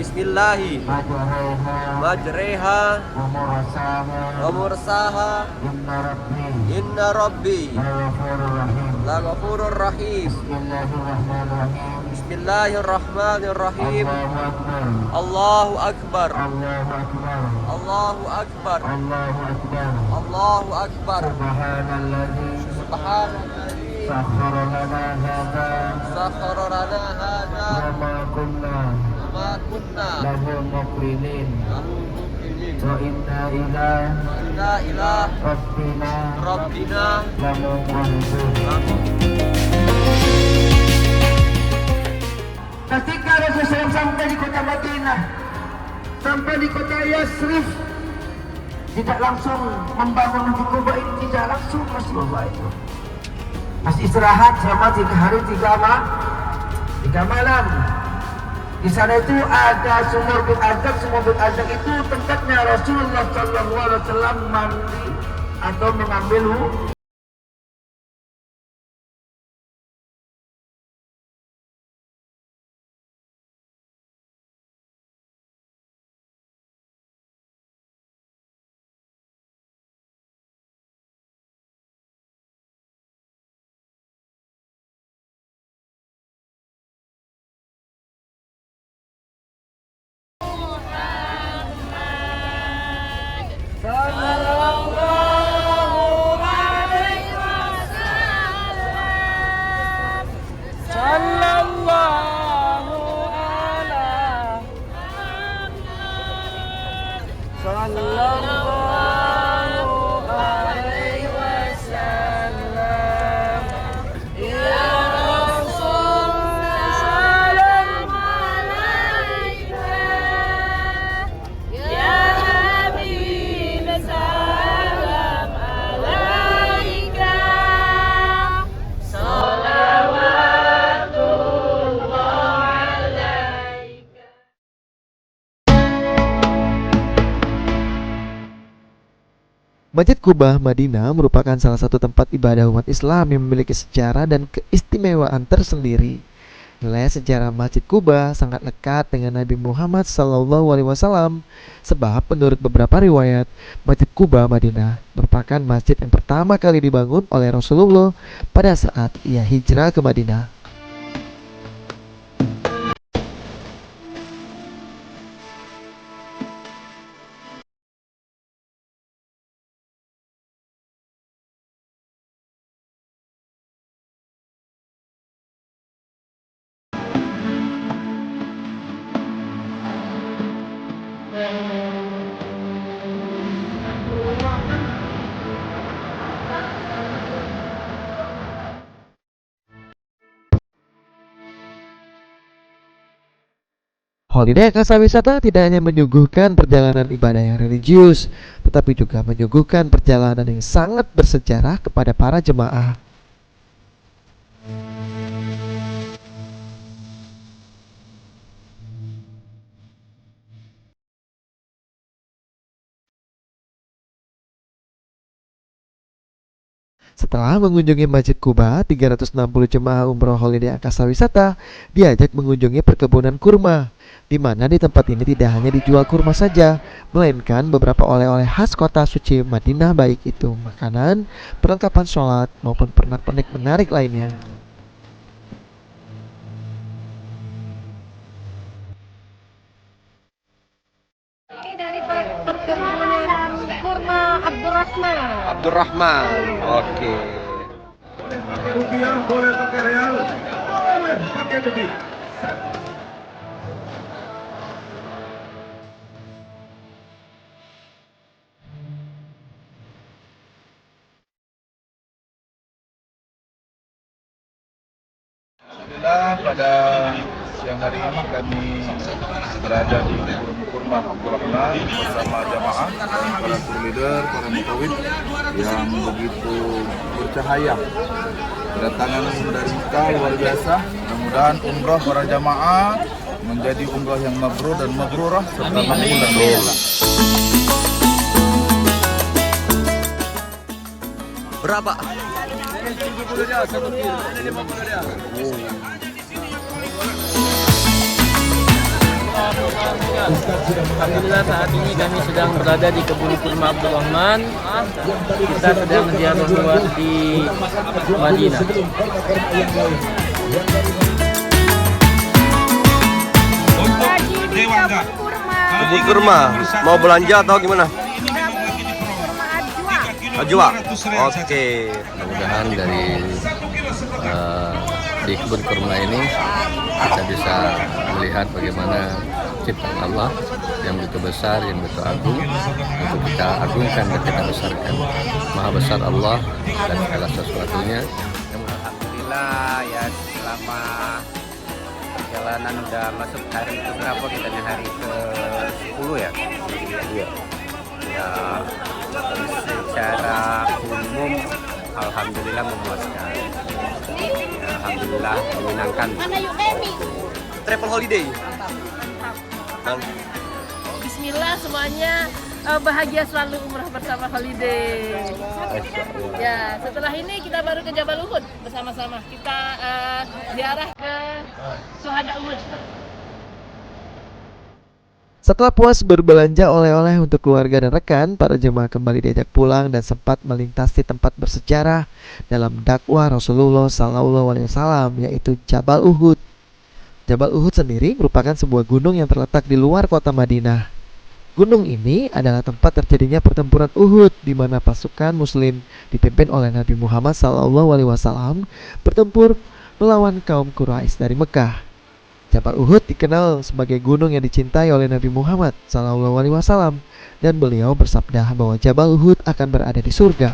Bismillahi majreha wa mursaha inna rabbi laghafurur rahim. Bismillahirrahmanirrahim. Allahu akbar. Allahu akbar. Allahu akbar. Subhanalladzi sakhkhara lana hadza wa ma kunna lahu muqrinin wa inna ila rabbina lamunqalibun. Ketika Rasulullah SAW sampai di kota Madinah, sampai di kota Yasrib, tidak langsung membangun Masjid Quba ini, tidak langsung Rasulullah itu masih istirahat selama 3 hari 3 malam. Di sana itu ada sumur bin Arjak. Sumur bin Arjak itu tempatnya Rasulullah SAW mandi atau mengambil wudhu. Masjid Quba Madinah merupakan salah satu tempat ibadah umat Islam yang memiliki sejarah dan keistimewaan tersendiri. Nilai sejarah Masjid Quba sangat lekat dengan Nabi Muhammad SAW, sebab menurut beberapa riwayat, Masjid Quba Madinah merupakan masjid yang pertama kali dibangun oleh Rasulullah pada saat ia hijrah ke Madinah. Holiday Kasa Wisata tidak hanya menyuguhkan perjalanan ibadah yang religius, tetapi juga menyuguhkan perjalanan yang sangat bersejarah kepada para jemaah. Setelah mengunjungi Masjid Quba, 360 jemaah umroh Holiday Akasa Wisata diajak mengunjungi perkebunan kurma, di mana di tempat ini tidak hanya dijual kurma saja, melainkan beberapa oleh-oleh khas kota suci Madinah, baik itu makanan, perlengkapan sholat, maupun pernak-pernik menarik lainnya. Ini dari perkebunan kurma Abdurrahman. Abdurrahman. Oke. Rupiah boleh pakai real, boleh pakai lebih. Alhamdulillah pada siang hari ini kami berada di kebun kurma Abdurrahman bersama jamaah, para tour leader, para mutawid yang begitu bercahaya. Kedatangan dari Mekah luar biasa. Mudah-mudahan umrah para jamaah menjadi umrah yang mabrur dan mabrurah serta makbul dan doa. Berapa? Ini 70 dia, 1 kilo. Ini 50 dia. Alhamdulillah saat ini kami sedang berada di kebun kurma Abdul Rahman. Kita sedang ziarah di Madinah. Lagi di kebun kurma. Kebun kurma, mau belanja atau gimana? Kurma Ajwa. Ajwa. Oke. Mudah-mudahan dari di kebun kurma ini kita bisa melihat bagaimana ciptaan Allah yang begitu besar, yang begitu agung, untuk kita agungkan dan kita besarkan. Maha besar Allah dan segala sesuatunya. Alhamdulillah ya, selama perjalanan udah masuk hari ke berapa kita nih, hari ke-10 ya. Iya. Ya, secara umum alhamdulillah memuaskan. Ya, alhamdulillah menyenangkan. Travel holiday. Bismillah semuanya bahagia selalu umrah bersama holiday. Ya, setelah ini kita baru ke Jabal Uhud bersama-sama. Kita ziarah ke Syuhada Uhud. Setelah puas berbelanja oleh-oleh untuk keluarga dan rekan, para jemaah kembali diajak pulang dan sempat melintasi tempat bersejarah dalam dakwah Rasulullah SAW, yaitu Jabal Uhud. Jabal Uhud sendiri merupakan sebuah gunung yang terletak di luar kota Madinah. Gunung ini adalah tempat terjadinya pertempuran Uhud, di mana pasukan Muslim dipimpin oleh Nabi Muhammad SAW bertempur melawan kaum Quraisy dari Mekah. Jabal Uhud dikenal sebagai gunung yang dicintai oleh Nabi Muhammad SAW, dan beliau bersabda bahwa Jabal Uhud akan berada di surga.